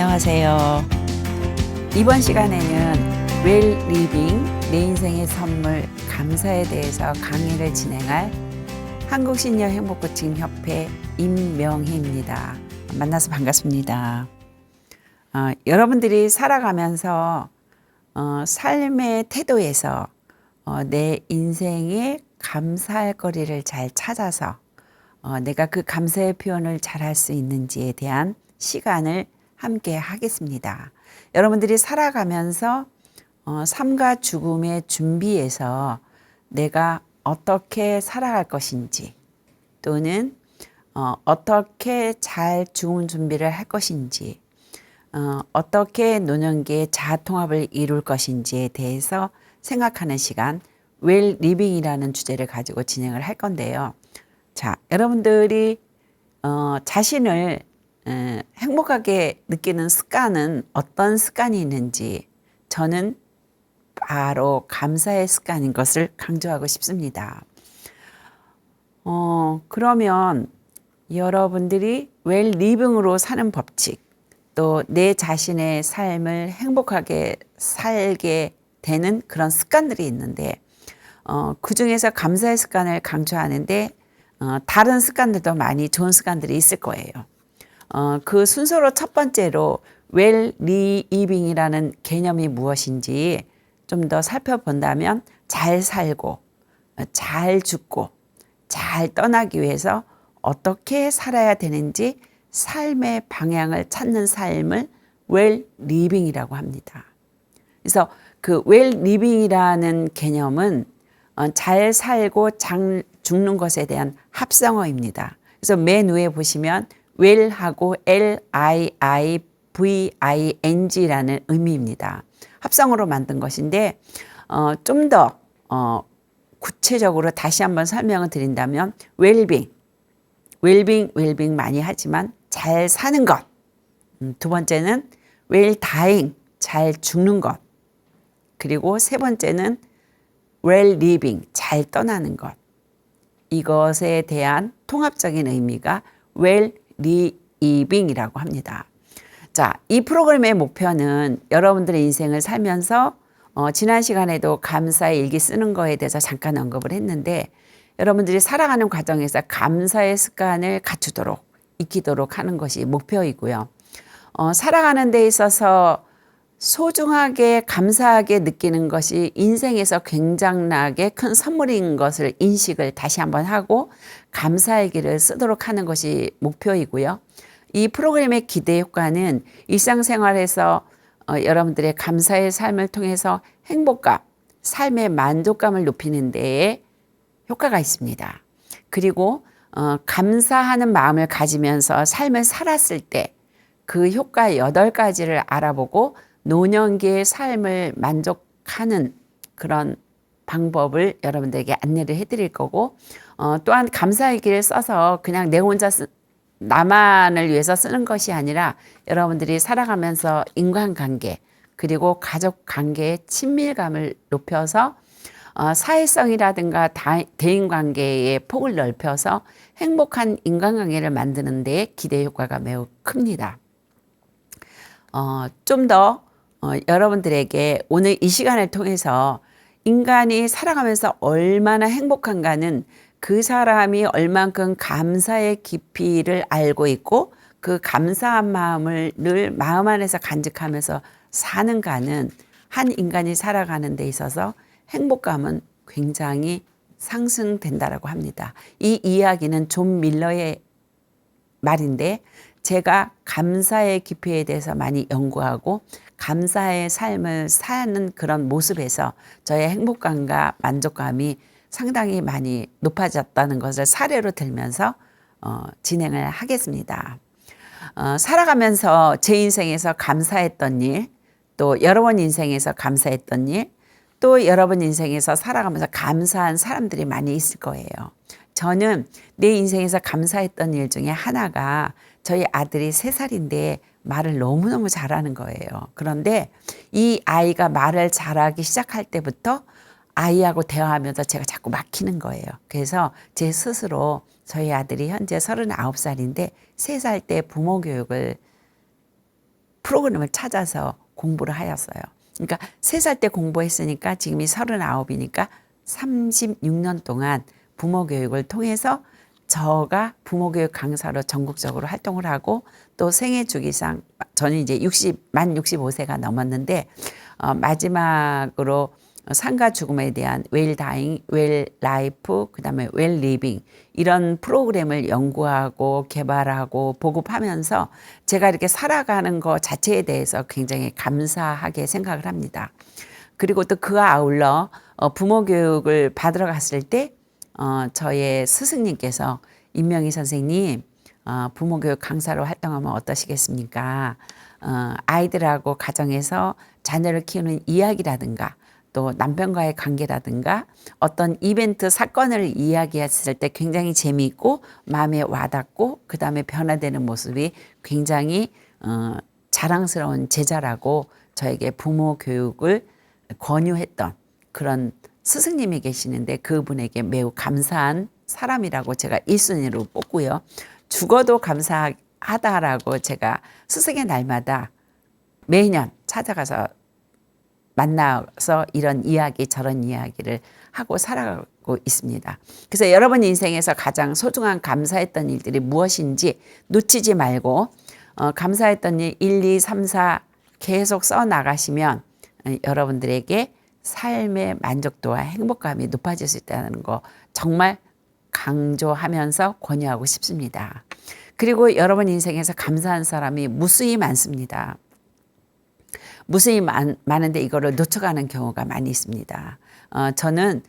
안녕하세요. 이번 시간에는 웰 리빙 내 인생의 선물 감사에 대해서 강의를 진행할 한국시니어 행복코칭협회 임명희입니다. 만나서 반갑습니다. 여러분들이 살아가면서 삶의 태도에서 내 인생에 감사할 거리를 잘 찾아서 내가 그 감사의 표현을 잘 할 수 있는지에 대한 시간을 함께 하겠습니다. 여러분들이 살아가면서 삶과 죽음의 준비에서 내가 어떻게 살아갈 것인지 또는 어떻게 잘 죽음 준비를 할 것인지 어떻게 노년기에 자아통합을 이룰 것인지에 대해서 생각하는 시간 웰 리빙이라는 주제를 가지고 진행을 할 건데요. 자, 여러분들이 자신을 행복하게 느끼는 습관은 어떤 습관이 있는지 저는 바로 감사의 습관인 것을 강조하고 싶습니다. 그러면 여러분들이 웰 리빙으로 사는 법칙 또 내 자신의 삶을 행복하게 살게 되는 그런 습관들이 있는데 그 중에서 감사의 습관을 강조하는데 다른 습관들도 많이 좋은 습관들이 있을 거예요. 그 순서로 첫 번째로 웰 리빙이라는 개념이 무엇인지 좀 더 살펴본다면 잘 살고 잘 죽고 잘 떠나기 위해서 어떻게 살아야 되는지 삶의 방향을 찾는 삶을 웰 리빙이라고 합니다. 그래서 그 웰 리빙이라는 개념은 잘 살고 잘 죽는 것에 대한 합성어입니다. 그래서 맨 위에 보시면 웰하고 LIIVING라는 의미입니다. 합성어로 만든 것인데 좀 더 구체적으로 다시 한번 설명을 드린다면 웰빙 많이 하지만 잘 사는 것. 두 번째는 웰 다잉 잘 죽는 것. 그리고 세 번째는 웰 리빙 잘 떠나는 것. 이것에 대한 통합적인 의미가 웰 리빙이라고 합니다. 자, 이 프로그램의 목표는 여러분들의 인생을 살면서 지난 시간에도 감사의 일기 쓰는 거에 대해서 잠깐 언급을 했는데 여러분들이 살아가는 과정에서 감사의 습관을 갖추도록 익히도록 하는 것이 목표이고요. 살아가는 데 있어서 소중하게 감사하게 느끼는 것이 인생에서 굉장하게 큰 선물인 것을 인식을 다시 한번 하고 감사일기를 쓰도록 하는 것이 목표이고요. 이 프로그램의 기대 효과는 일상생활에서 여러분들의 감사의 삶을 통해서 행복감, 삶의 만족감을 높이는 데에 효과가 있습니다. 그리고 감사하는 마음을 가지면서 삶을 살았을 때 그 효과 8가지를 알아보고 노년기의 삶을 만족하는 그런 방법을 여러분들에게 안내를 해드릴 거고 또한 감사일기를 써서 그냥 내 혼자 나만을 위해서 쓰는 것이 아니라 여러분들이 살아가면서 인간관계 그리고 가족관계의 친밀감을 높여서 사회성이라든가 대인관계의 폭을 넓혀서 행복한 인간관계를 만드는 데 기대 효과가 매우 큽니다. 좀 더 여러분들에게 오늘 이 시간을 통해서 인간이 살아가면서 얼마나 행복한가는 그 사람이 얼만큼 감사의 깊이를 알고 있고 그 감사한 마음을 늘 마음 안에서 간직하면서 사는가는 한 인간이 살아가는 데 있어서 행복감은 굉장히 상승된다라고 합니다. 이 이야기는 존 밀러의 말인데 제가 감사의 깊이에 대해서 많이 연구하고 감사의 삶을 사는 그런 모습에서 저의 행복감과 만족감이 상당히 많이 높아졌다는 것을 사례로 들면서 진행을 하겠습니다. 살아가면서 제 인생에서 감사했던 일, 또 여러분 인생에서 감사했던 일, 또 여러분 인생에서 살아가면서 감사한 사람들이 많이 있을 거예요. 저는 내 인생에서 감사했던 일 중에 하나가 저희 아들이 3살인데 말을 너무너무 잘하는 거예요. 그런데 이 아이가 말을 잘하기 시작할 때부터 아이하고 대화하면서 제가 자꾸 막히는 거예요. 그래서 제 스스로 저희 아들이 현재 39살인데 3살 때 부모 교육을 프로그램을 찾아서 공부를 하였어요. 그러니까 3살 때 공부했으니까 지금이 39이니까 36년 동안 부모 교육을 통해서 저가 부모 교육 강사로 전국적으로 활동을 하고 또 생애 주기상 저는 이제 만 65세가 넘었는데 마지막으로 삶과 죽음에 대한 웰 다잉, 웰 라이프, 그다음에 웰 리빙 이런 프로그램을 연구하고 개발하고 보급하면서 제가 이렇게 살아가는 것 자체에 대해서 굉장히 감사하게 생각을 합니다. 그리고 또 그와 아울러 부모 교육을 받으러 갔을 때 저의 스승님께서 임명희 선생님 부모 교육 강사로 활동하면 어떠시겠습니까? 아이들하고 가정에서 자녀를 키우는 이야기라든가 또 남편과의 관계라든가 어떤 이벤트 사건을 이야기했을 때 굉장히 재미있고 마음에 와닿고 그 다음에 변화되는 모습이 굉장히 자랑스러운 제자라고 저에게 부모 교육을 권유했던 그런 스승님이 계시는데 그분에게 매우 감사한 사람이라고 제가 1순위로 뽑고요. 죽어도 감사하다라고 제가 스승의 날마다 매년 찾아가서 만나서 이런 이야기 저런 이야기를 하고 살아가고 있습니다. 그래서 여러분 인생에서 가장 소중한 감사했던 일들이 무엇인지 놓치지 말고 감사했던 일 1, 2, 3, 4 계속 써나가시면 여러분들에게 삶의 만족도와 행복감이 높아질 수 있다는 거 정말 강조하면서 권유하고 싶습니다. 그리고 여러분 인생에서 감사한 사람이 무수히 많습니다. 무수히 많은데 이거를 놓쳐가는 경우가 많이 있습니다. 저는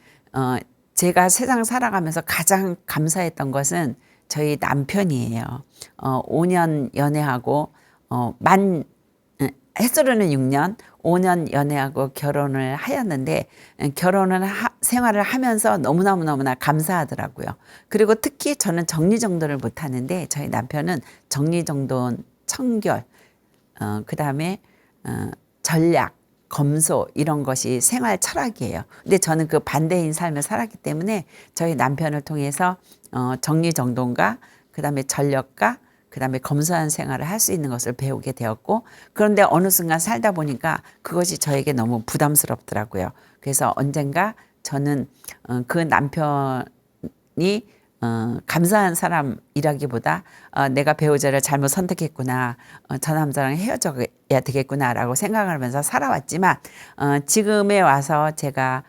제가 세상 살아가면서 가장 감사했던 것은 저희 남편이에요. 5년 연애하고 햇수로는 6년, 5년 연애하고 결혼을 하였는데 결혼을 생활을 하면서 너무나 감사하더라고요. 그리고 특히 저는 정리정돈을 못하는데 저희 남편은 정리정돈, 청결, 그다음에 전략, 검소 이런 것이 생활 철학이에요. 근데 저는 그 반대인 삶을 살았기 때문에 저희 남편을 통해서 정리정돈과 그다음에 전략과 그다음에 검소한 생활을 할 수 있는 것을 배우게 되었고 그런데 어느 순간 살다 보니까 그것이 저에게 너무 부담스럽더라고요. 그래서 언젠가 저는 그 남편이 감사한 사람이라기보다 내가 배우자를 잘못 선택했구나. 저 남자랑 헤어져야 되겠구나라고 생각을 하면서 살아왔지만 지금에 와서 제가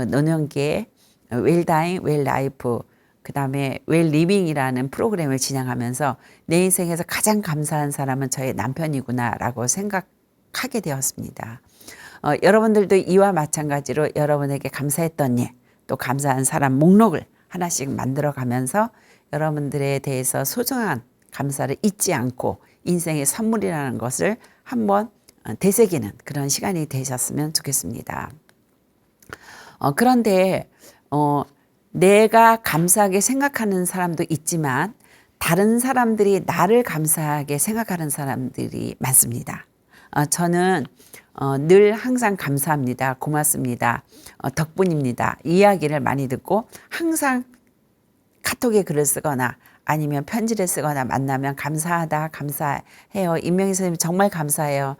노년기에 웰다잉, 웰라이프 그다음에 웰 리빙이라는 프로그램을 진행하면서 내 인생에서 가장 감사한 사람은 저의 남편이구나라고 생각하게 되었습니다. 여러분들도 이와 마찬가지로 여러분에게 감사했던 일, 또 감사한 사람 목록을 하나씩 만들어 가면서 여러분들에 대해서 소중한 감사를 잊지 않고 인생의 선물이라는 것을 한번 되새기는 그런 시간이 되셨으면 좋겠습니다. 그런데 내가 감사하게 생각하는 사람도 있지만 다른 사람들이 나를 감사하게 생각하는 사람들이 많습니다. 저는 늘 항상 감사합니다. 고맙습니다. 덕분입니다. 이야기를 많이 듣고 항상 카톡에 글을 쓰거나 아니면 편지를 쓰거나 만나면 감사하다, 감사해요. 임명희 선생님 정말 감사해요.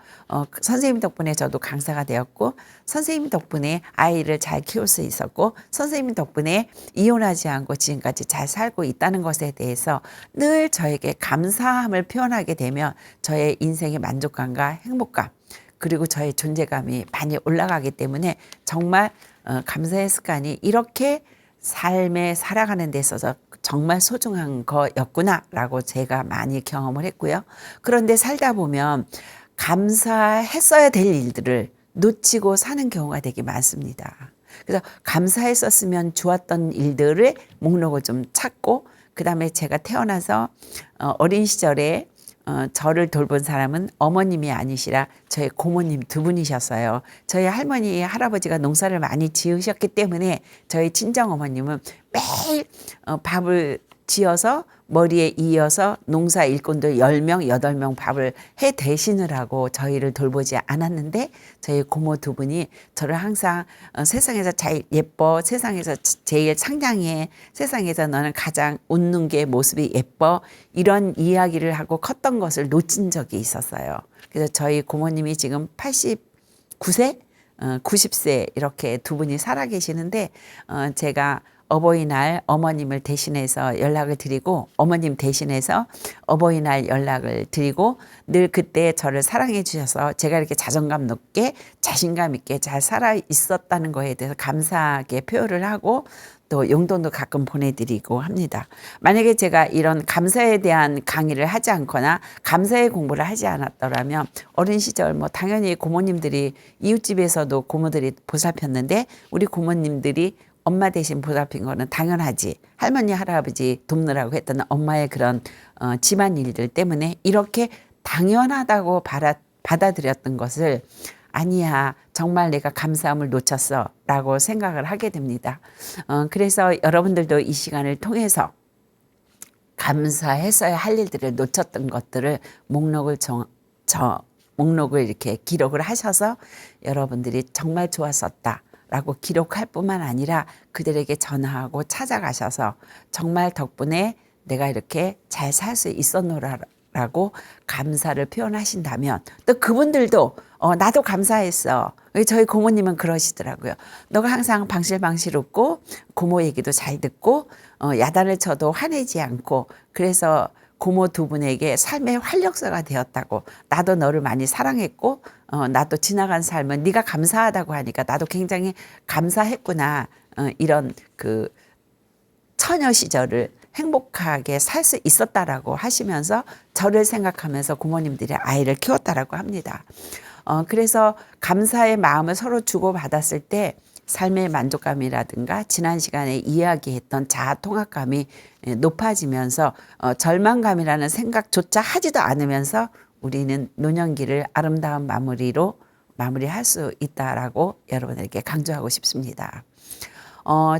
선생님 덕분에 저도 강사가 되었고 선생님 덕분에 아이를 잘 키울 수 있었고 선생님 덕분에 이혼하지 않고 지금까지 잘 살고 있다는 것에 대해서 늘 저에게 감사함을 표현하게 되면 저의 인생의 만족감과 행복감 그리고 저의 존재감이 많이 올라가기 때문에 정말 감사의 습관이 이렇게 삶에 살아가는 데 있어서 정말 소중한 거였구나라고 제가 많이 경험을 했고요. 그런데 살다 보면 감사했어야 될 일들을 놓치고 사는 경우가 되게 많습니다. 그래서 감사했었으면 좋았던 일들의 목록을 좀 찾고 그다음에 제가 태어나서 어린 시절에 저를 돌본 사람은 어머님이 아니시라 저희 고모님 2분이셨어요. 저희 할머니, 할아버지가 농사를 많이 지으셨기 때문에 저희 친정 어머님은 매일 밥을 지어서 머리에 이어서 농사 일꾼들 10명, 8명 밥을 해 대신으라고 저희를 돌보지 않았는데 저희 고모 두 분이 저를 항상 세상에서 제일 예뻐, 세상에서 제일 상냥해, 세상에서 너는 가장 웃는 게 모습이 예뻐 이런 이야기를 하고 컸던 것을 놓친 적이 있었어요. 그래서 저희 고모님이 지금 89세, 90세 이렇게 두 분이 살아계시는데 제가 어버이날 어머님을 대신해서 연락을 드리고 어머님 대신해서 어버이날 연락을 드리고 늘 그때 저를 사랑해 주셔서 제가 이렇게 자존감 높게 자신감 있게 잘 살아 있었다는 거에 대해서 감사하게 표현을 하고 또 용돈도 가끔 보내드리고 합니다. 만약에 제가 이런 감사에 대한 강의를 하지 않거나 감사의 공부를 하지 않았더라면 어린 시절 뭐 당연히 고모님들이 이웃집에서도 고모들이 보살폈는데 우리 고모님들이 엄마 대신 보살핀 거는 당연하지. 할머니, 할아버지 돕느라고 했던 엄마의 그런 집안일들 때문에 이렇게 당연하다고 받아들였던 것을 아니야, 정말 내가 감사함을 놓쳤어 라고 생각을 하게 됩니다. 그래서 여러분들도 이 시간을 통해서 감사했어야 할 일들을 놓쳤던 것들을 목록을 이렇게 기록을 하셔서 여러분들이 정말 좋았었다 라고 기록할 뿐만 아니라 그들에게 전화하고 찾아가셔서 정말 덕분에 내가 이렇게 잘 살 수 있었노라라고 감사를 표현하신다면 또 그분들도 나도 감사했어. 저희 고모님은 그러시더라고요. 너가 항상 방실방실 웃고 고모 얘기도 잘 듣고 야단을 쳐도 화내지 않고 그래서 고모 두 분에게 삶의 활력소가 되었다고. 나도 너를 많이 사랑했고 나도 지나간 삶은 네가 감사하다고 하니까 나도 굉장히 감사했구나. 이런 그 처녀 시절을 행복하게 살 수 있었다라고 하시면서 저를 생각하면서 고모님들이 아이를 키웠다라고 합니다. 그래서 감사의 마음을 서로 주고받았을 때 삶의 만족감이라든가 지난 시간에 이야기했던 자아 통합감이 높아지면서 절망감이라는 생각조차 하지도 않으면서 우리는 노년기를 아름다운 마무리로 마무리할 수 있다라고 여러분에게 강조하고 싶습니다.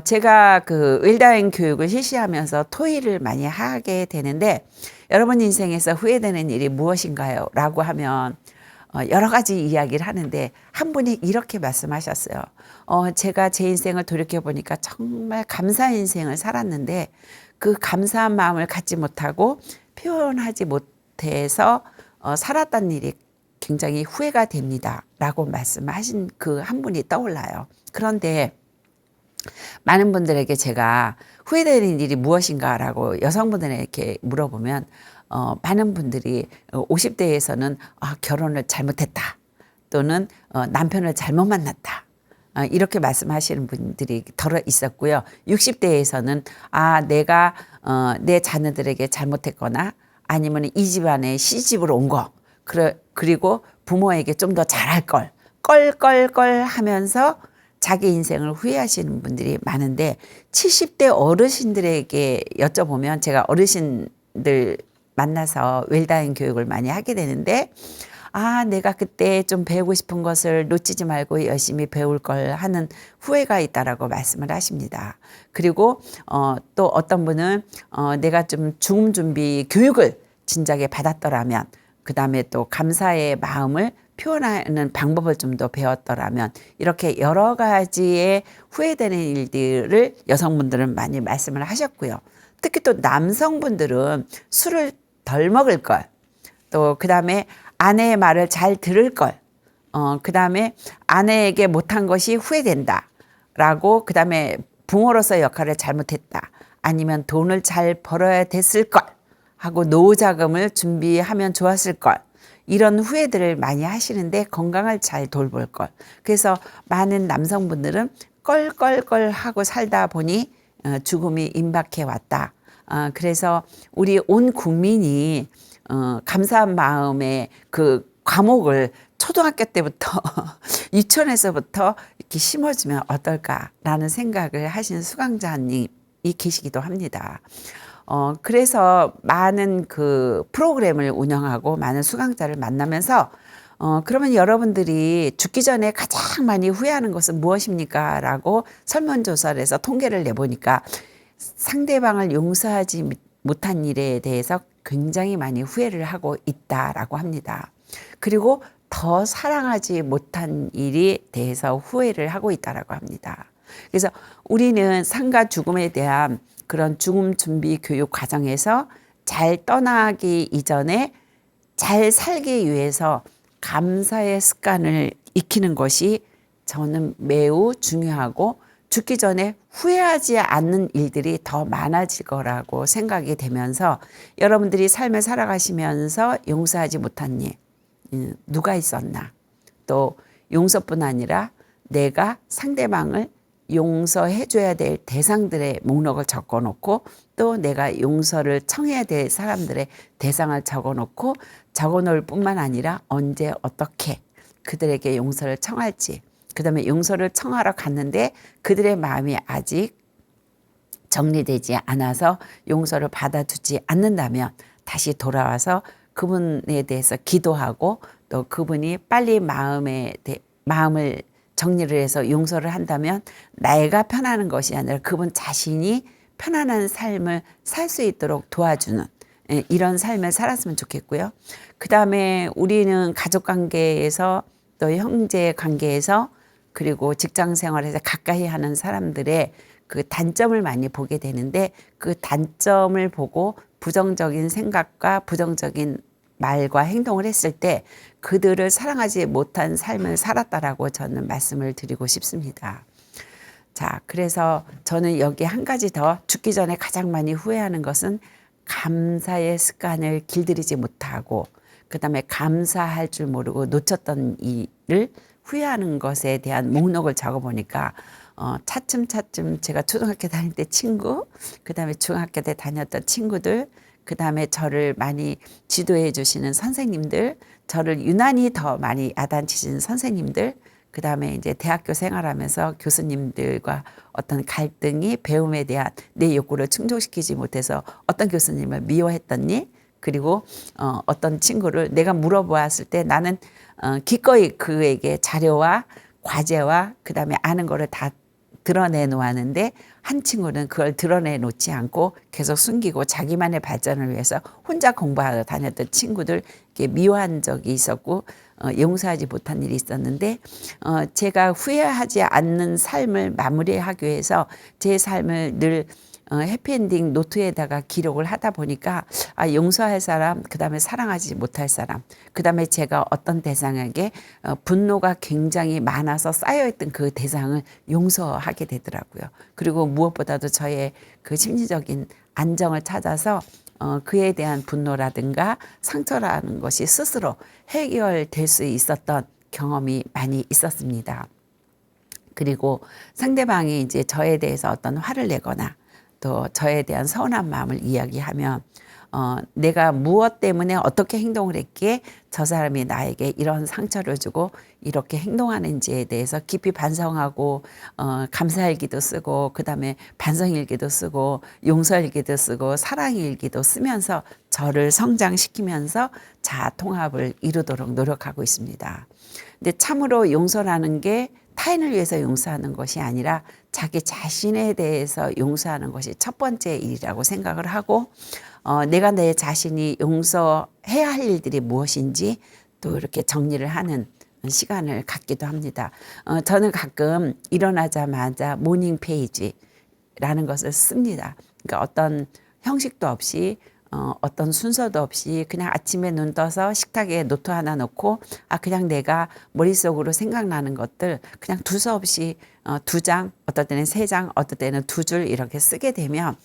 제가 그 웰다잉 교육을 실시하면서 토의를 많이 하게 되는데 여러분 인생에서 후회되는 일이 무엇인가요? 라고 하면 여러 가지 이야기를 하는데 한 분이 이렇게 말씀하셨어요. 제가 제 인생을 돌이켜 보니까 정말 감사한 인생을 살았는데 그 감사한 마음을 갖지 못하고 표현하지 못해서 살았던 일이 굉장히 후회가 됩니다. 라고 말씀하신 그 한 분이 떠올라요. 그런데 많은 분들에게 제가 후회되는 일이 무엇인가라고 여성분들에게 물어보면 많은 분들이 50대에서는 결혼을 잘못했다 또는 남편을 잘못 만났다 이렇게 말씀하시는 분들이 덜어 있었고요. 60대에서는 내가 내 자녀들에게 잘못했거나 아니면 이 집안에 시집으로 온 거 그리고 부모에게 좀 더 잘할 걸 껄껄껄 하면서 자기 인생을 후회하시는 분들이 많은데 70대 어르신들에게 여쭤보면 제가 어르신들 만나서 웰다잉 교육을 많이 하게 되는데 내가 그때 좀 배우고 싶은 것을 놓치지 말고 열심히 배울 걸 하는 후회가 있다라고 말씀을 하십니다. 그리고 또 어떤 분은 내가 좀 죽음 준비 교육을 진작에 받았더라면 그 다음에 또 감사의 마음을 표현하는 방법을 좀 더 배웠더라면 이렇게 여러 가지의 후회되는 일들을 여성분들은 많이 말씀을 하셨고요. 특히 또 남성분들은 술을 덜 먹을 걸, 또 그 다음에 아내의 말을 잘 들을 걸, 그 다음에 아내에게 못한 것이 후회된다 라고 그 다음에 부모로서의 역할을 잘못했다 아니면 돈을 잘 벌어야 됐을 걸 하고 노후 자금을 준비하면 좋았을 걸 이런 후회들을 많이 하시는데 건강을 잘 돌볼 걸. 그래서 많은 남성분들은 껄껄껄 하고 살다 보니 죽음이 임박해 왔다. 그래서 우리 온 국민이 감사한 마음의 그 과목을 초등학교 때부터 유치원에서부터 이렇게 심어주면 어떨까라는 생각을 하시는 수강자님이 계시기도 합니다. 그래서 많은 그 프로그램을 운영하고 많은 수강자를 만나면서 그러면 여러분들이 죽기 전에 가장 많이 후회하는 것은 무엇입니까? 라고 설문조사를 해서 통계를 내보니까 상대방을 용서하지 못한 일에 대해서 굉장히 많이 후회를 하고 있다라고 합니다. 그리고 더 사랑하지 못한 일에 대해서 후회를 하고 있다라고 합니다. 그래서 우리는 삶과 죽음에 대한 그런 죽음 준비 교육 과정에서 잘 떠나기 이전에 잘 살기 위해서 감사의 습관을 익히는 것이 저는 매우 중요하고 죽기 전에 후회하지 않는 일들이 더 많아질 거라고 생각이 되면서 여러분들이 삶을 살아가시면서 용서하지 못한 일, 누가 있었나, 또 용서뿐 아니라 내가 상대방을 용서해줘야 될 대상들의 목록을 적어놓고 또 내가 용서를 청해야 될 사람들의 대상을 적어놓고 적어놓을 뿐만 아니라 언제 어떻게 그들에게 용서를 청할지, 그 다음에 용서를 청하러 갔는데 그들의 마음이 아직 정리되지 않아서 용서를 받아주지 않는다면 다시 돌아와서 그분에 대해서 기도하고 또 그분이 빨리 마음을 정리를 해서 용서를 한다면 내가 편안한 것이 아니라 그분 자신이 편안한 삶을 살 수 있도록 도와주는 이런 삶을 살았으면 좋겠고요. 그 다음에 우리는 가족 관계에서 또 형제 관계에서 그리고 직장 생활에서 가까이 하는 사람들의 그 단점을 많이 보게 되는데 그 단점을 보고 부정적인 생각과 부정적인 말과 행동을 했을 때 그들을 사랑하지 못한 삶을 살았다라고 저는 말씀을 드리고 싶습니다. 자, 그래서 저는 여기 한 가지 더 죽기 전에 가장 많이 후회하는 것은 감사의 습관을 길들이지 못하고 그다음에 감사할 줄 모르고 놓쳤던 일을 후회하는 것에 대한 목록을 적어보니까 차츰차츰 제가 초등학교 다닐 때 친구, 그다음에 중학교 때 다녔던 친구들, 그다음에 저를 많이 지도해 주시는 선생님들, 저를 유난히 더 많이 야단치시는 선생님들, 그다음에 이제 대학교 생활하면서 교수님들과 어떤 갈등이 배움에 대한 내 욕구를 충족시키지 못해서 어떤 교수님을 미워했던 일, 그리고 어떤 친구를 내가 물어보았을 때 나는 기꺼이 그에게 자료와 과제와 그다음에 아는 거를 다 드러내 놓았는데 한 친구는 그걸 드러내 놓지 않고 계속 숨기고 자기만의 발전을 위해서 혼자 공부하러 다녔던 친구들 미워한 적이 있었고 용서하지 못한 일이 있었는데 제가 후회하지 않는 삶을 마무리하기 위해서 제 삶을 늘 해피엔딩 노트에다가 기록을 하다 보니까 용서할 사람, 그 다음에 사랑하지 못할 사람, 그 다음에 제가 어떤 대상에게 분노가 굉장히 많아서 쌓여있던 그 대상을 용서하게 되더라고요. 그리고 무엇보다도 저의 그 심리적인 안정을 찾아서 그에 대한 분노라든가 상처라는 것이 스스로 해결될 수 있었던 경험이 많이 있었습니다. 그리고 상대방이 이제 저에 대해서 어떤 화를 내거나 또 저에 대한 서운한 마음을 이야기하면 내가 무엇 때문에 어떻게 행동을 했기에 저 사람이 나에게 이런 상처를 주고 이렇게 행동하는지에 대해서 깊이 반성하고 감사일기도 쓰고 그다음에 반성일기도 쓰고 용서일기도 쓰고 사랑일기도 쓰면서 저를 성장시키면서 자아 통합을 이루도록 노력하고 있습니다. 근데 참으로 용서라는 게 타인을 위해서 용서하는 것이 아니라 자기 자신에 대해서 용서하는 것이 첫 번째 일이라고 생각을 하고 내가 내 자신이 용서해야 할 일들이 무엇인지 또 이렇게 정리를 하는 시간을 갖기도 합니다. 저는 가끔 일어나자마자 모닝 페이지라는 것을 씁니다. 그러니까 어떤 형식도 없이 어떤 순서도 없이 그냥 아침에 눈 떠서 식탁에 노트 하나 놓고 그냥 내가 머릿속으로 생각나는 것들 그냥 두서없이 2장, 어떨 때는 3장, 어떨 때는 2줄 이렇게 쓰게 되면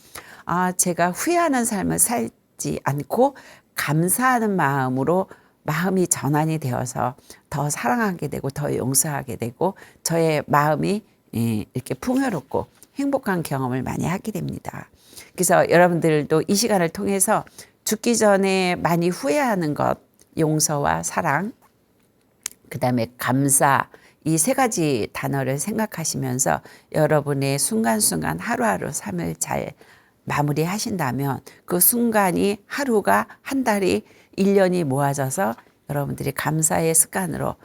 제가 후회하는 삶을 살지 않고 감사하는 마음으로 마음이 전환이 되어서 더 사랑하게 되고 더 용서하게 되고 저의 마음이 이렇게 풍요롭고 행복한 경험을 많이 하게 됩니다. 그래서 여러분들도 이 시간을 통해서 죽기 전에 많이 후회하는 것, 용서와 사랑, 그 다음에 감사, 이 3가지 단어를 생각하시면서 여러분의 순간순간 하루하루 삶을 잘 마무리하신다면 그 순간이 하루가 한 달이 1년이 모아져서 여러분들이 감사의 습관으로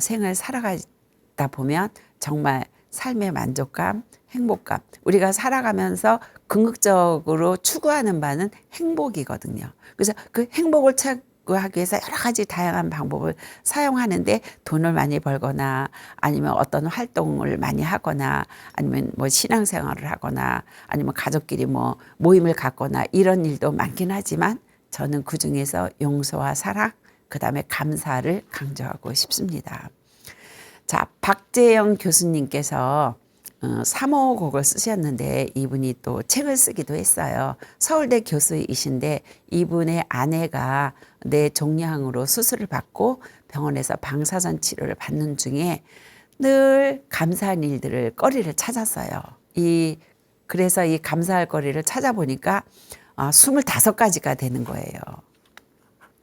생을 살아가다 보면 정말 삶의 만족감, 행복감. 우리가 살아가면서 궁극적으로 추구하는 바는 행복이거든요. 그래서 그 행복을 추구하기 위해서 여러 가지 다양한 방법을 사용하는데 돈을 많이 벌거나 아니면 어떤 활동을 많이 하거나 아니면 뭐 신앙생활을 하거나 아니면 가족끼리 뭐 모임을 갖거나 이런 일도 많긴 하지만 저는 그중에서 용서와 사랑, 그다음에 감사를 강조하고 싶습니다. 자, 박재영 교수님께서 3호곡을 쓰셨는데 이분이 또 책을 쓰기도 했어요. 서울대 교수이신데 이분의 아내가 뇌종양으로 수술을 받고 병원에서 방사선 치료를 받는 중에 늘 감사한 일들을 거리를 찾았어요. 그래서 이 감사할 거리를 찾아보니까 25가지가 되는 거예요.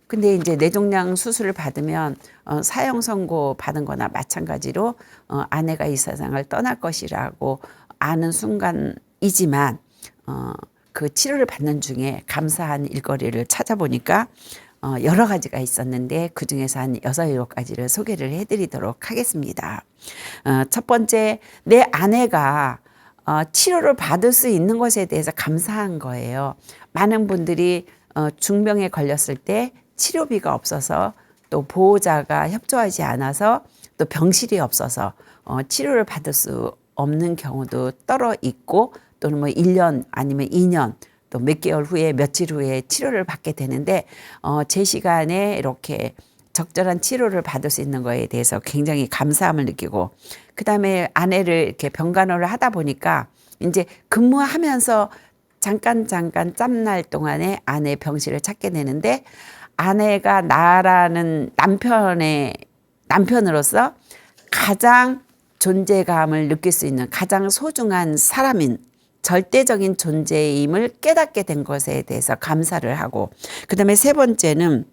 근데 이제 뇌종양 수술을 받으면 사형 선고 받은 거나 마찬가지로 아내가 이 세상을 떠날 것이라고 아는 순간이지만 그 치료를 받는 중에 감사한 일거리를 찾아보니까 여러 가지가 있었는데 그중에서 한 6, 7가지를 소개를 해드리도록 하겠습니다. 첫 번째, 내 아내가 치료를 받을 수 있는 것에 대해서 감사한 거예요. 많은 분들이 중병에 걸렸을 때 치료비가 없어서 또 보호자가 협조하지 않아서 또 병실이 없어서 치료를 받을 수 없는 경우도 떨어 있고 또는 뭐 1년 아니면 2년 또 몇 개월 후에 며칠 후에 치료를 받게 되는데 제 시간에 이렇게 적절한 치료를 받을 수 있는 거에 대해서 굉장히 감사함을 느끼고 그다음에 아내를 이렇게 병간호를 하다 보니까 이제 근무하면서 잠깐 짬날 동안에 아내 병실을 찾게 되는데 아내가 나라는 남편으로서 가장 존재감을 느낄 수 있는 가장 소중한 사람인 절대적인 존재임을 깨닫게 된 것에 대해서 감사를 하고 그다음에 세 번째는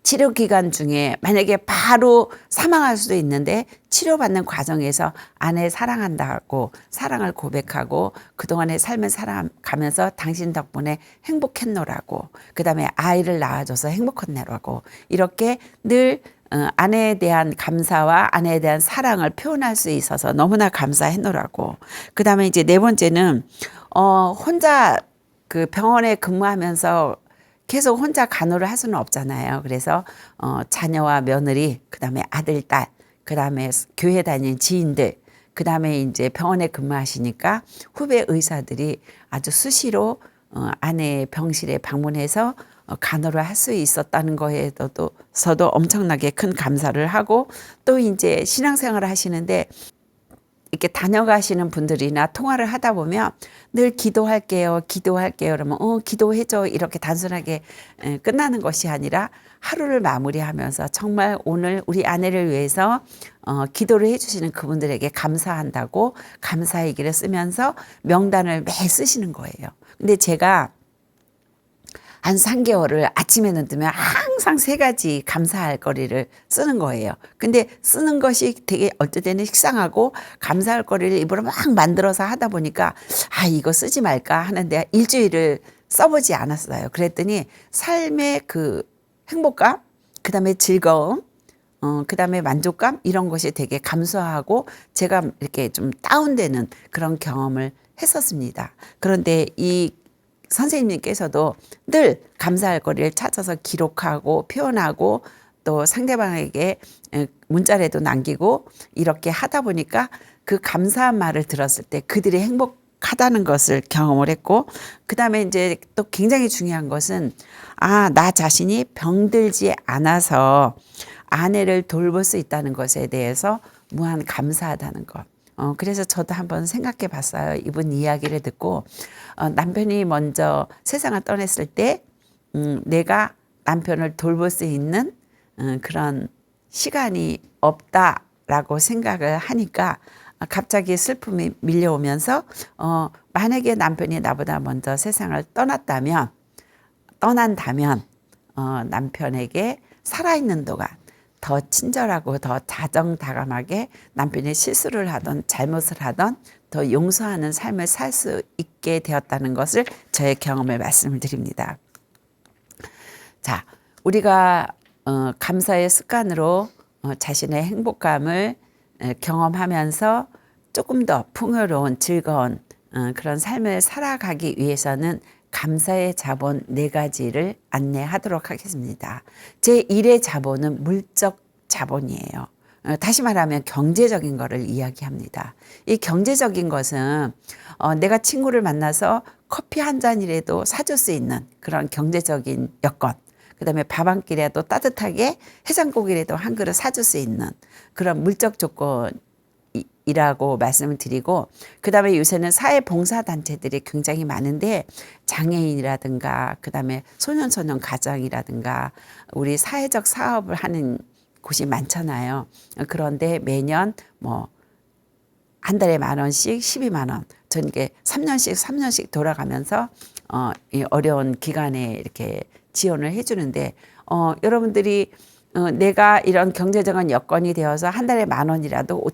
치료 기간 중에 만약에 바로 사망할 수도 있는데 치료받는 과정에서 아내 사랑한다고 사랑을 고백하고 그동안의 삶을 살아가면서 당신 덕분에 행복했노라고 그다음에 아이를 낳아줘서 행복했노라고 이렇게 늘 아내에 대한 감사와 아내에 대한 사랑을 표현할 수 있어서 너무나 감사했노라고 그다음에 이제 네 번째는 혼자 그 병원에 근무하면서 계속 혼자 간호를 할 수는 없잖아요. 그래서 자녀와 며느리, 그다음에 아들, 딸, 그다음에 교회 다니는 지인들, 그다음에 이제 병원에 근무하시니까 후배 의사들이 아주 수시로 아내의 병실에 방문해서 간호를 할 수 있었다는 거에서도 엄청나게 큰 감사를 하고 또 이제 신앙생활을 하시는데 이렇게 다녀가시는 분들이나 통화를 하다 보면 늘 기도할게요. 그러면 기도해줘. 이렇게 단순하게 끝나는 것이 아니라 하루를 마무리하면서 정말 오늘 우리 아내를 위해서 기도를 해주시는 그분들에게 감사한다고 감사의 길을 쓰면서 명단을 매일 쓰시는 거예요. 근데 제가 한 3개월을 아침에는 뜨면 항상 3가지 감사할 거리를 쓰는 거예요. 근데 쓰는 것이 되게 어떨 때는 식상하고 감사할 거리를 일부러 막 만들어서 하다 보니까 이거 쓰지 말까 하는데 일주일을 써보지 않았어요. 그랬더니 삶의 그 행복감, 그 다음에 즐거움, 그 다음에 만족감 이런 것이 되게 감소하고 제가 이렇게 좀 다운되는 그런 경험을 했었습니다. 그런데 이 선생님께서도 늘 감사할 거리를 찾아서 기록하고 표현하고 또 상대방에게 문자라도 남기고 이렇게 하다 보니까 그 감사한 말을 들었을 때 그들이 행복하다는 것을 경험을 했고 그다음에 이제 또 굉장히 중요한 것은 나 자신이 병들지 않아서 아내를 돌볼 수 있다는 것에 대해서 무한 감사하다는 것. 그래서 저도 한번 생각해 봤어요. 이분 이야기를 듣고 남편이 먼저 세상을 떠났을 때 내가 남편을 돌볼 수 있는 그런 시간이 없다라고 생각을 하니까 갑자기 슬픔이 밀려오면서 만약에 남편이 나보다 먼저 세상을 떠난다면 남편에게 살아있는 동안 더 친절하고 더 다정다감하게 남편이 실수를 하던 잘못을 하던 더 용서하는 삶을 살 수 있게 되었다는 것을 저의 경험을 말씀을 드립니다. 자, 우리가 감사의 습관으로 자신의 행복감을 경험하면서 조금 더 풍요로운 즐거운 그런 삶을 살아가기 위해서는 감사의 자본 4가지를 안내하도록 하겠습니다. 제1의 자본은 물적 자본이에요. 다시 말하면 경제적인 거를 이야기합니다. 이 경제적인 것은 내가 친구를 만나서 커피 한 잔이라도 사줄 수 있는 그런 경제적인 여건, 그 다음에 밥 한 끼라도 따뜻하게 해장국이라도 한 그릇 사줄 수 있는 그런 물적 조건이라고 말씀을 드리고, 그 다음에 요새는 사회봉사단체들이 굉장히 많은데 장애인이라든가 그 다음에 소년소년 가정이라든가 우리 사회적 사업을 하는 곳이 많잖아요. 그런데 매년 뭐 한 달에 10,000원씩 12만 원, 전 이게 3년씩 돌아가면서 이 어려운 기간에 이렇게 지원을 해주는데 여러분들이 내가 이런 경제적인 여건이 되어서 한 달에 10,000원이라도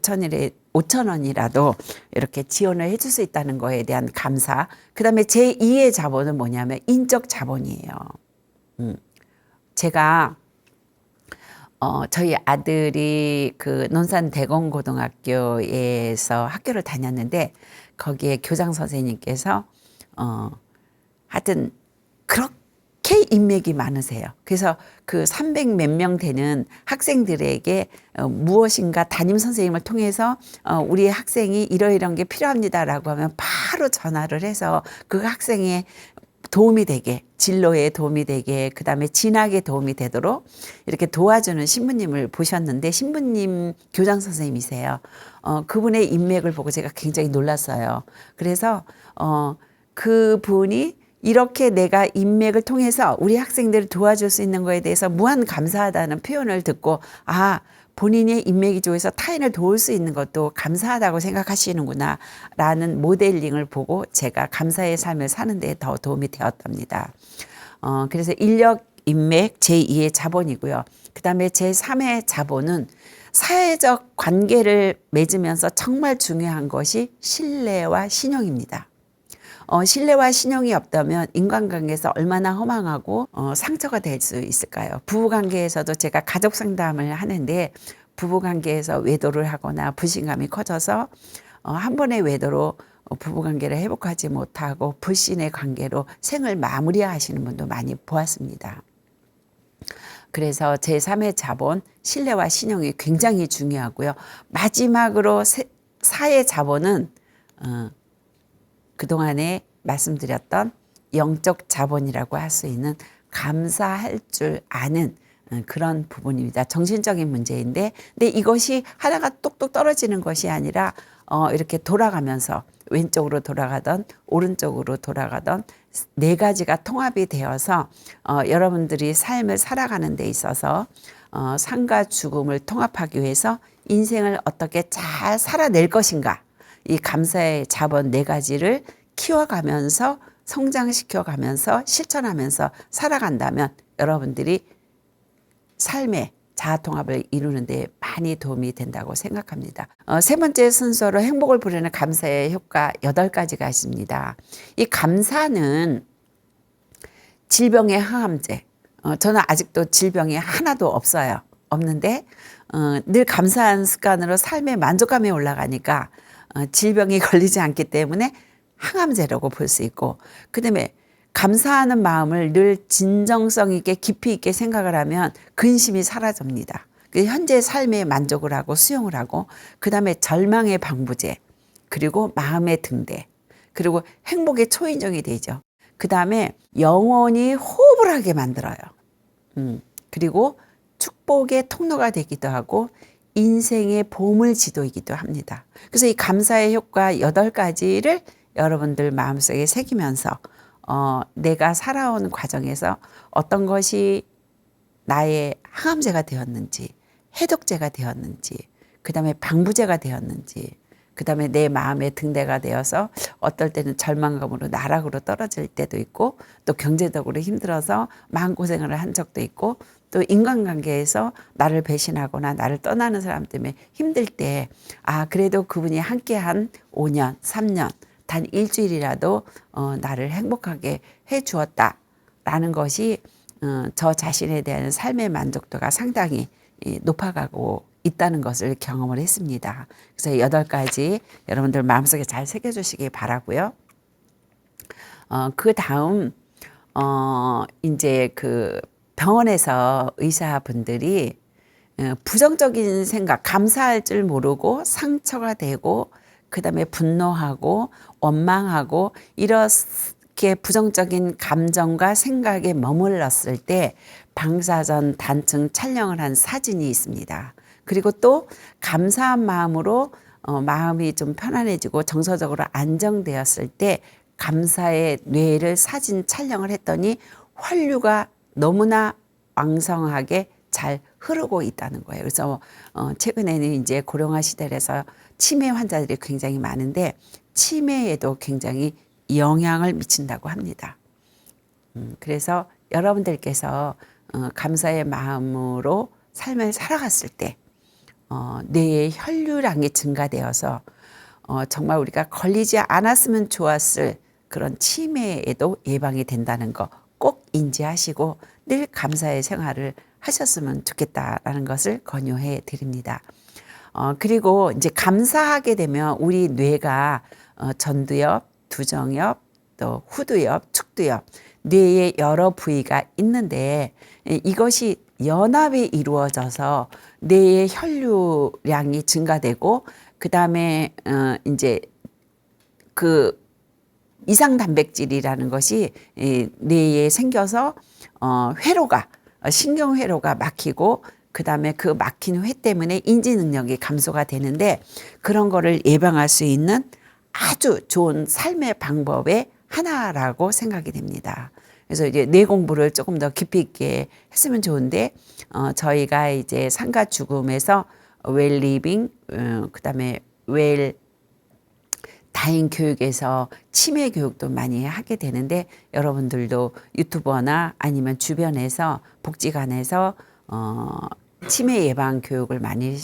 5,000원이라도 이렇게 지원을 해줄 수 있다는 거에 대한 감사. 그다음에 제2의 자본은 뭐냐면 인적 자본이에요. 제가 저희 아들이 그 논산 대공고등학교에서 학교를 다녔는데 거기에 교장 선생님께서 하여튼 그렇게 인맥이 많으세요. 그래서 그 300 몇 명 되는 학생들에게 무엇인가 담임 선생님을 통해서 우리 학생이 이러이러한 게 필요합니다라고 하면 바로 전화를 해서 그 학생의 도움이 되게, 진로에 도움이 되게, 그 다음에 진학에 도움이 되도록 이렇게 도와주는 신부님을 보셨는데, 신부님 교장 선생님이세요. 그분의 인맥을 보고 제가 굉장히 놀랐어요. 그래서 그분이 이렇게 내가 인맥을 통해서 우리 학생들을 도와줄 수 있는 거에 대해서 무한 감사하다는 표현을 듣고, 본인의 인맥이 좋아서 타인을 도울 수 있는 것도 감사하다고 생각하시는구나 라는 모델링을 보고 제가 감사의 삶을 사는 데 더 도움이 되었답니다. 그래서 인력 인맥 제2의 자본이고요. 그 다음에 제3의 자본은 사회적 관계를 맺으면서 정말 중요한 것이 신뢰와 신용입니다. 신뢰와 신용이 없다면 인간관계에서 얼마나 허망하고 상처가 될 수 있을까요? 부부관계에서도 제가 가족 상담을 하는데 부부관계에서 외도를 하거나 불신감이 커져서 한 번의 외도로 부부관계를 회복하지 못하고 불신의 관계로 생을 마무리하시는 분도 많이 보았습니다. 그래서 제3의 자본, 신뢰와 신용이 굉장히 중요하고요. 마지막으로 사의 자본은 그동안에 말씀드렸던 영적 자본이라고 할 수 있는 감사할 줄 아는 그런 부분입니다. 정신적인 문제인데, 근데 이것이 하나가 똑똑 떨어지는 것이 아니라 이렇게 돌아가면서 왼쪽으로 돌아가던 오른쪽으로 돌아가던 4가지가 통합이 되어서 여러분들이 삶을 살아가는 데 있어서 삶과 죽음을 통합하기 위해서 인생을 어떻게 잘 살아낼 것인가, 이 감사의 자본 4가지를 키워가면서 성장시켜가면서 실천하면서 살아간다면 여러분들이 삶의 자아통합을 이루는 데 많이 도움이 된다고 생각합니다. 3번째 순서로 행복을 부르는 감사의 효과 8가지가 있습니다. 이 감사는 질병의 항암제. 저는 아직도 질병이 하나도 없는데 늘 감사한 습관으로 삶의 만족감이 올라가니까 질병이 걸리지 않기 때문에 항암제라고 볼 수 있고, 그 다음에 감사하는 마음을 늘 진정성 있게 깊이 있게 생각을 하면 근심이 사라집니다. 현재 삶에 만족을 하고 수용을 하고, 그 다음에 절망의 방부제, 그리고 마음의 등대, 그리고 행복의 초인종이 되죠. 그 다음에 영원히 호흡을 하게 만들어요. 그리고 축복의 통로가 되기도 하고 인생의 보물지도이기도 합니다. 그래서 이 감사의 효과 8가지를 여러분들 마음속에 새기면서 내가 살아온 과정에서 어떤 것이 나의 항암제가 되었는지, 해독제가 되었는지, 그 다음에 방부제가 되었는지, 그 다음에 내 마음의 등대가 되어서 어떨 때는 절망감으로 나락으로 떨어질 때도 있고, 또 경제적으로 힘들어서 마음고생을 한 적도 있고, 또 인간관계에서 나를 배신하거나 나를 떠나는 사람 때문에 힘들 때, 그래도 그분이 함께한 5년, 3년, 단 일주일이라도 나를 행복하게 해 주었다라는 것이 저 자신에 대한 삶의 만족도가 상당히 높아가고 있다는 것을 경험을 했습니다. 그래서 8가지 여러분들 마음속에 잘 새겨주시기 바라고요. 그 다음 이제 그 병원에서 의사분들이 부정적인 생각, 감사할 줄 모르고 상처가 되고 그다음에 분노하고 원망하고 이렇게 부정적인 감정과 생각에 머물렀을 때 방사선 단층 촬영을 한 사진이 있습니다. 그리고 또 감사한 마음으로 마음이 좀 편안해지고 정서적으로 안정되었을 때 감사의 뇌를 사진 촬영을 했더니 혈류가 너무나 왕성하게 잘 흐르고 있다는 거예요. 그래서 최근에는 이제 고령화 시대라서 치매 환자들이 굉장히 많은데 치매에도 굉장히 영향을 미친다고 합니다. 그래서 여러분들께서 감사의 마음으로 삶을 살아갔을 때 뇌의 혈류량이 증가되어서 정말 우리가 걸리지 않았으면 좋았을 그런 치매에도 예방이 된다는 거 꼭 인지하시고 늘 감사의 생활을 하셨으면 좋겠다라는 것을 권유해 드립니다. 그리고 이제 감사하게 되면 우리 뇌가 전두엽, 두정엽, 또 후두엽, 축두엽 뇌의 여러 부위가 있는데 이것이 연합이 이루어져서 뇌의 혈류량이 증가되고 그 다음에 이제 그 이상 단백질이라는 것이 뇌에 생겨서 회로가 신경 회로가 막히고 그 다음에 그 막힌 회 때문에 인지 능력이 감소가 되는데 그런 거를 예방할 수 있는 아주 좋은 삶의 방법의 하나라고 생각이 됩니다. 그래서 이제 뇌 공부를 조금 더 깊이 있게 했으면 좋은데 저희가 이제 상가 죽음에서 웰 리빙 그다음에 웰 다인 교육에서 치매 교육도 많이 하게 되는데 여러분들도 유튜버나 아니면 주변에서 복지관에서 치매 예방 교육을 많이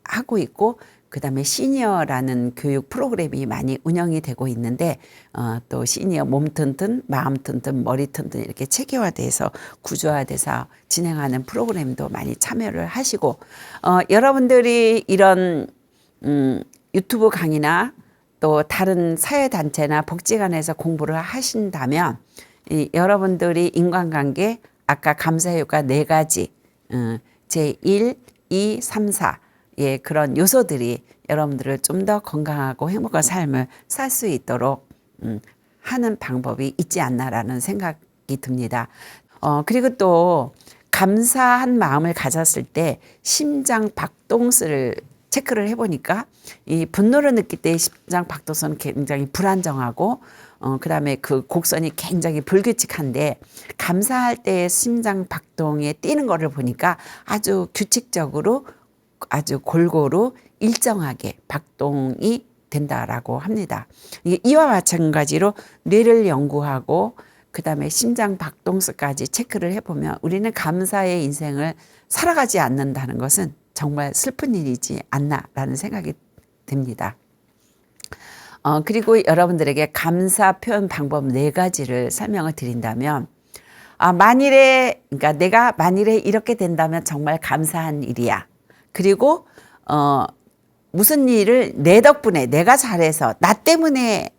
하고 있고 그다음에 시니어라는 교육 프로그램이 많이 운영이 되고 있는데 또 시니어 몸 튼튼 마음 튼튼 머리 튼튼 이렇게 체계화돼서 구조화돼서 진행하는 프로그램도 많이 참여를 하시고 여러분들이 이런 유튜브 강의나 또 다른 사회단체나 복지관에서 공부를 하신다면 여러분들이 인간관계 아까 감사효과 4가지 제1, 2, 3, 4 예, 그런 요소들이 여러분들을 좀 더 건강하고 행복한 삶을 살 수 있도록 하는 방법이 있지 않나라는 생각이 듭니다. 그리고 또 감사한 마음을 가졌을 때 심장 박동수를 체크를 해보니까 이 분노를 느낄 때 심장 박동수는 굉장히 불안정하고 그다음에 그 곡선이 굉장히 불규칙한데 감사할 때 심장 박동에 뛰는 거를 보니까 아주 규칙적으로 아주 골고루 일정하게 박동이 된다라고 합니다. 이와 마찬가지로 뇌를 연구하고 그다음에 심장 박동수까지 체크를 해보면 우리는 감사의 인생을 살아가지 않는다는 것은 정말 슬픈 일이지 않나라는 생각이 듭니다. 그리고 여러분들에게 감사 표현 방법 4가지를 설명을 드린다면 만일에 그러니까 내가 만일에 이렇게 된다면 정말 감사한 일이야. 그리고 무슨 일을 내 덕분에 내가 잘해서 나 때문에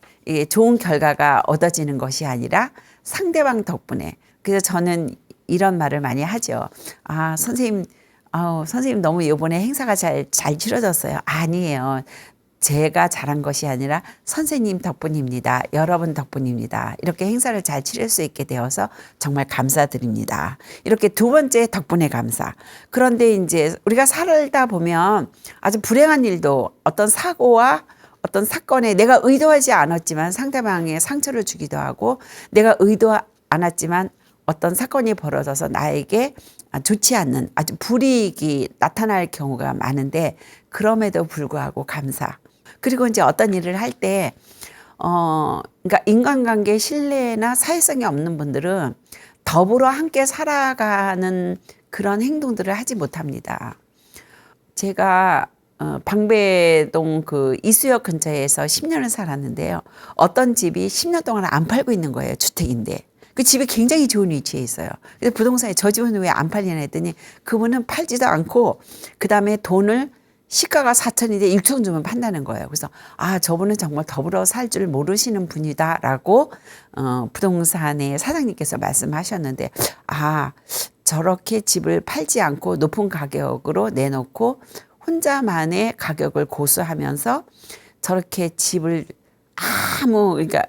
좋은 결과가 얻어지는 것이 아니라 상대방 덕분에. 그래서 저는 이런 말을 많이 하죠. 선생님 너무 이번에 행사가 잘 치러졌어요. 아니에요. 제가 잘한 것이 아니라 선생님 덕분입니다. 여러분 덕분입니다. 이렇게 행사를 잘 치를 수 있게 되어서 정말 감사드립니다. 이렇게 2번째 덕분에 감사. 그런데 이제 우리가 살다 보면 아주 불행한 일도 어떤 사고와 어떤 사건에 내가 의도하지 않았지만 상대방에 상처를 주기도 하고 내가 의도 않았지만 어떤 사건이 벌어져서 나에게 좋지 않는 아주 불이익이 나타날 경우가 많은데 그럼에도 불구하고 감사. 그리고 이제 어떤 일을 할 때, 그러니까 인간관계 신뢰나 사회성이 없는 분들은 더불어 함께 살아가는 그런 행동들을 하지 못합니다. 제가 방배동 그 이수역 근처에서 10년을 살았는데요. 어떤 집이 10년 동안 안 팔고 있는 거예요. 주택인데. 그 집이 굉장히 좋은 위치에 있어요. 그래서 부동산에 저 집은 왜 안 팔리나 했더니 그분은 팔지도 않고 그다음에 돈을 시가가 4천인데 6천 주면 판다는 거예요. 그래서 아 저분은 정말 더불어 살 줄 모르시는 분이다라고 부동산의 사장님께서 말씀하셨는데 아 저렇게 집을 팔지 않고 높은 가격으로 내놓고 혼자만의 가격을 고수하면서 저렇게 집을 그러니까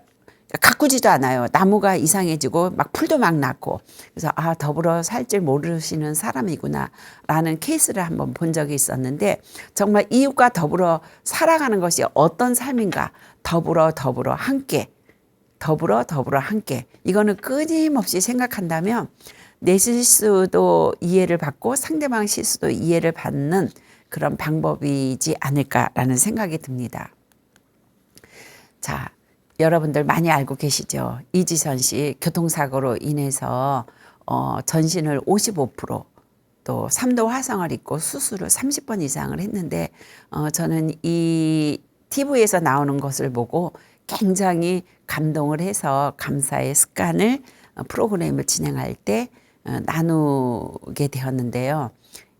가꾸지도 않아요. 나무가 이상해지고 막 풀도 막 났고 그래서 아 더불어 살 줄 모르시는 사람이구나라는 케이스를 한번 본 적이 있었는데 정말 이웃과 더불어 살아가는 것이 어떤 삶인가 더불어 함께 더불어 함께 이거는 끊임없이 생각한다면 내 실수도 이해를 받고 상대방 실수도 이해를 받는 그런 방법이지 않을까라는 생각이 듭니다. 자, 여러분들 많이 알고 계시죠? 이지선 씨 교통사고로 인해서 전신을 55%또 3도 화상을 입고 수술을 30번 이상을 했는데 저는 이 TV에서 나오는 것을 보고 굉장히 감동을 해서 감사의 습관을 프로그램을 진행할 때 나누게 되었는데요.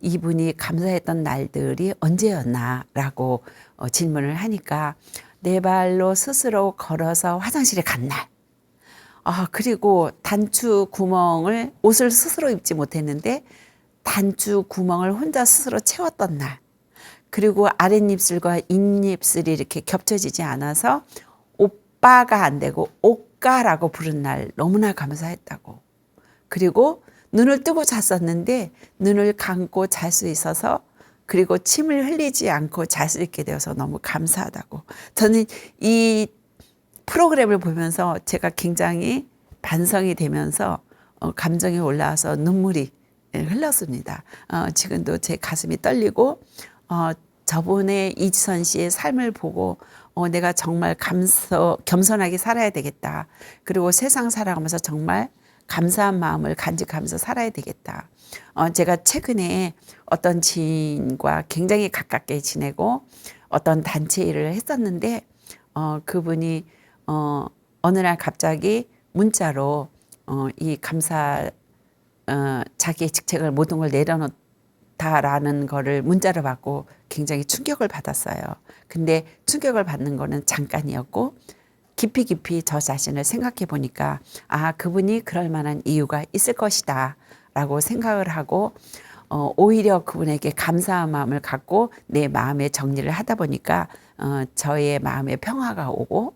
이분이 감사했던 날들이 언제였나라고 질문을 하니까 내 발로 스스로 걸어서 화장실에 간 날. 그리고 단추 구멍을 옷을 스스로 입지 못했는데 단추 구멍을 혼자 스스로 채웠던 날. 그리고 아랫입술과 윗입술이 이렇게 겹쳐지지 않아서 오빠가 안 되고 오까라고 부른 날 너무나 감사했다고. 그리고 눈을 뜨고 잤었는데 눈을 감고 잘 수 있어서 그리고 침을 흘리지 않고 잘 수 있게 되어서 너무 감사하다고. 저는 이 프로그램을 보면서 제가 굉장히 반성이 되면서 감정이 올라와서 눈물이 흘렀습니다. 지금도 제 가슴이 떨리고 저번에 이지선 씨의 삶을 보고 내가 정말 겸손하게 살아야 되겠다. 그리고 세상 살아가면서 정말 감사한 마음을 간직하면서 살아야 되겠다. 제가 최근에 어떤 지인과 굉장히 가깝게 지내고 어떤 단체 일을 했었는데 그분이 어느 날 갑자기 문자로 이 감사 자기의 직책을 모든 걸 내려놓다라는 거를 문자로 받고 굉장히 충격을 받았어요. 근데 충격을 받는 거는 잠깐이었고 깊이 저 자신을 생각해 보니까 그분이 그럴 만한 이유가 있을 것이다 라고 생각을 하고 오히려 그분에게 감사한 마음을 갖고 내 마음의 정리를 하다 보니까 저의 마음에 평화가 오고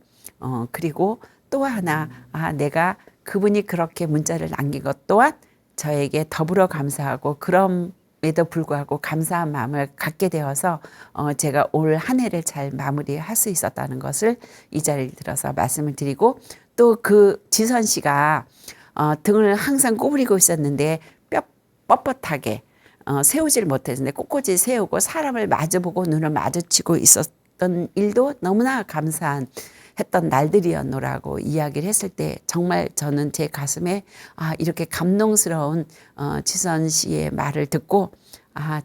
그리고 또 하나 내가 그분이 그렇게 문자를 남긴 것 또한 저에게 더불어 감사하고 그럼에도 불구하고 감사한 마음을 갖게 되어서 제가 올 한 해를 잘 마무리할 수 있었다는 것을 이 자리를 들어서 말씀을 드리고 또 그 지선 씨가 등을 항상 꼬부리고 있었는데 뻣뻣하게 세우질 못했는데 꼿꼿이 세우고 사람을 마주보고 눈을 마주치고 있었던 일도 너무나 했던 날들이었노라고 이야기를 했을 때 정말 저는 제 가슴에 이렇게 감동스러운 지선 씨의 말을 듣고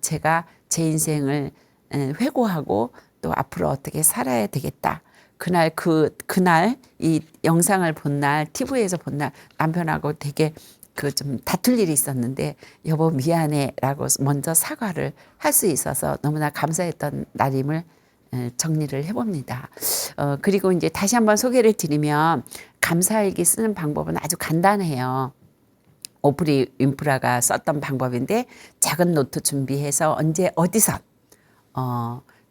제가 제 인생을 회고하고 또 앞으로 어떻게 살아야 되겠다. 그날 이 영상을 본 날 TV에서 본 날 남편하고 되게 좀 다툴 일이 있었는데 여보 미안해라고 먼저 사과를 할 수 있어서 너무나 감사했던 날임을 정리를 해봅니다. 그리고 이제 다시 한번 소개를 드리면 감사일기 쓰는 방법은 아주 간단해요. 오프리 윈프라가 썼던 방법인데 작은 노트 준비해서 언제 어디서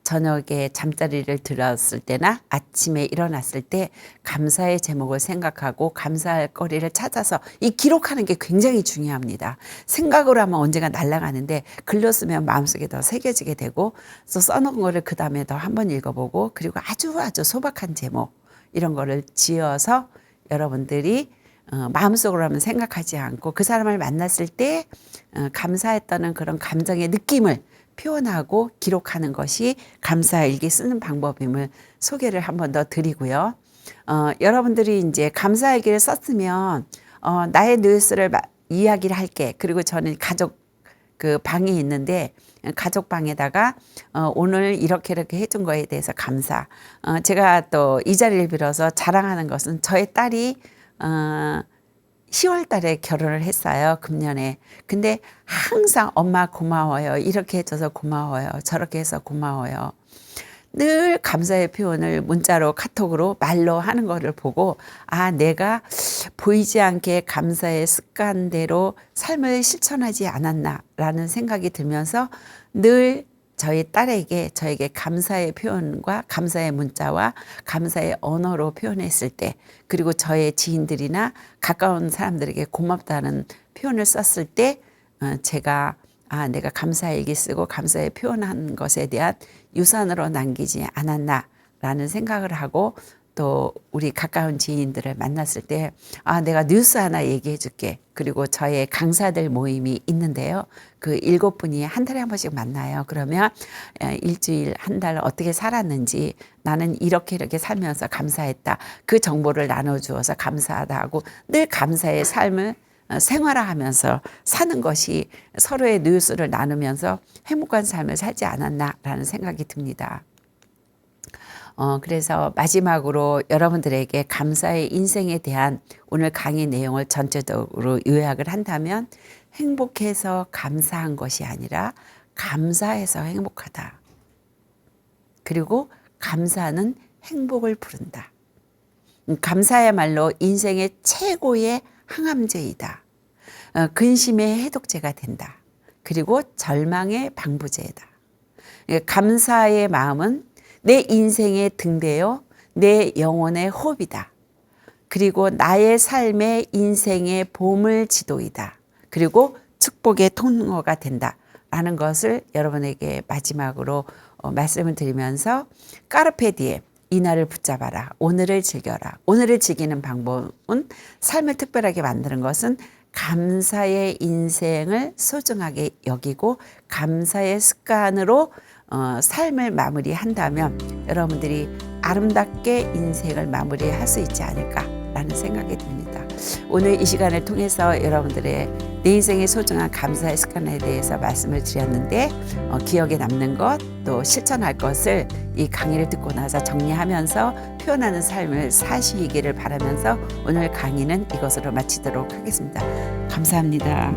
저녁에 잠자리를 들었을 때나 아침에 일어났을 때 감사의 제목을 생각하고 감사할 거리를 찾아서 이 기록하는 게 굉장히 중요합니다. 생각으로 하면 언젠가 날아가는데 글로 쓰면 마음속에 더 새겨지게 되고 또 써놓은 거를 그 다음에 더 한번 읽어보고 그리고 아주 소박한 제목 이런 거를 지어서 여러분들이 마음속으로 하면 생각하지 않고 그 사람을 만났을 때 감사했다는 그런 감정의 느낌을 표현하고 기록하는 것이 감사일기 쓰는 방법임을 소개를 한 번 더 드리고요. 여러분들이 이제 감사일기를 썼으면 나의 뉴스를 이야기를 할게. 그리고 저는 가족 그 방이 있는데 가족 방에다가 오늘 이렇게 해준 거에 대해서 감사. 제가 또 이 자리를 빌어서 자랑하는 것은 저의 딸이 10월 달에 결혼을 했어요. 금년에. 근데 항상 엄마 고마워요. 이렇게 해줘서 고마워요. 저렇게 해서 고마워요. 늘 감사의 표현을 문자로 카톡으로 말로 하는 거를 보고 내가 보이지 않게 감사의 습관대로 삶을 실천하지 않았나라는 생각이 들면서 늘 저희 딸에게 저에게 감사의 표현과 감사의 문자와 감사의 언어로 표현했을 때 그리고 저의 지인들이나 가까운 사람들에게 고맙다는 표현을 썼을 때 제가 내가 감사일기 쓰고 감사의 표현한 것에 대한 유산으로 남기지 않았나라는 생각을 하고 또 우리 가까운 지인들을 만났을 때 내가 뉴스 하나 얘기해 줄게. 그리고 저의 강사들 모임이 있는데요. 그 7분이 한 달에 한 번씩 만나요. 그러면 일주일, 한 달 어떻게 살았는지 나는 이렇게 살면서 감사했다. 그 정보를 나눠주어서 감사하다 하고 늘 감사의 삶을 생활화하면서 사는 것이 서로의 뉴스를 나누면서 행복한 삶을 살지 않았나라는 생각이 듭니다. 그래서 마지막으로 여러분들에게 감사의 인생에 대한 오늘 강의 내용을 전체적으로 요약을 한다면 행복해서 감사한 것이 아니라 감사해서 행복하다. 그리고 감사는 행복을 부른다. 감사야말로 인생의 최고의 항암제이다. 근심의 해독제가 된다. 그리고 절망의 방부제다. 감사의 마음은 내 인생의 등대요, 내 영혼의 호흡이다. 그리고 나의 삶의 인생의 보물지도이다. 그리고 축복의 통로가 된다. 라는 것을 여러분에게 마지막으로 말씀을 드리면서 까르페 디엠, 이날을 붙잡아라. 오늘을 즐겨라. 오늘을 즐기는 방법은 삶을 특별하게 만드는 것은 감사의 인생을 소중하게 여기고 감사의 습관으로 삶을 마무리한다면 여러분들이 아름답게 인생을 마무리할 수 있지 않을까라는 생각이 듭니다. 오늘 이 시간을 통해서 여러분들의 내 인생의 소중한 감사의 습관에 대해서 말씀을 드렸는데 기억에 남는 것 또 실천할 것을 이 강의를 듣고 나서 정리하면서 표현하는 삶을 사시기를 바라면서 오늘 강의는 이것으로 마치도록 하겠습니다. 감사합니다.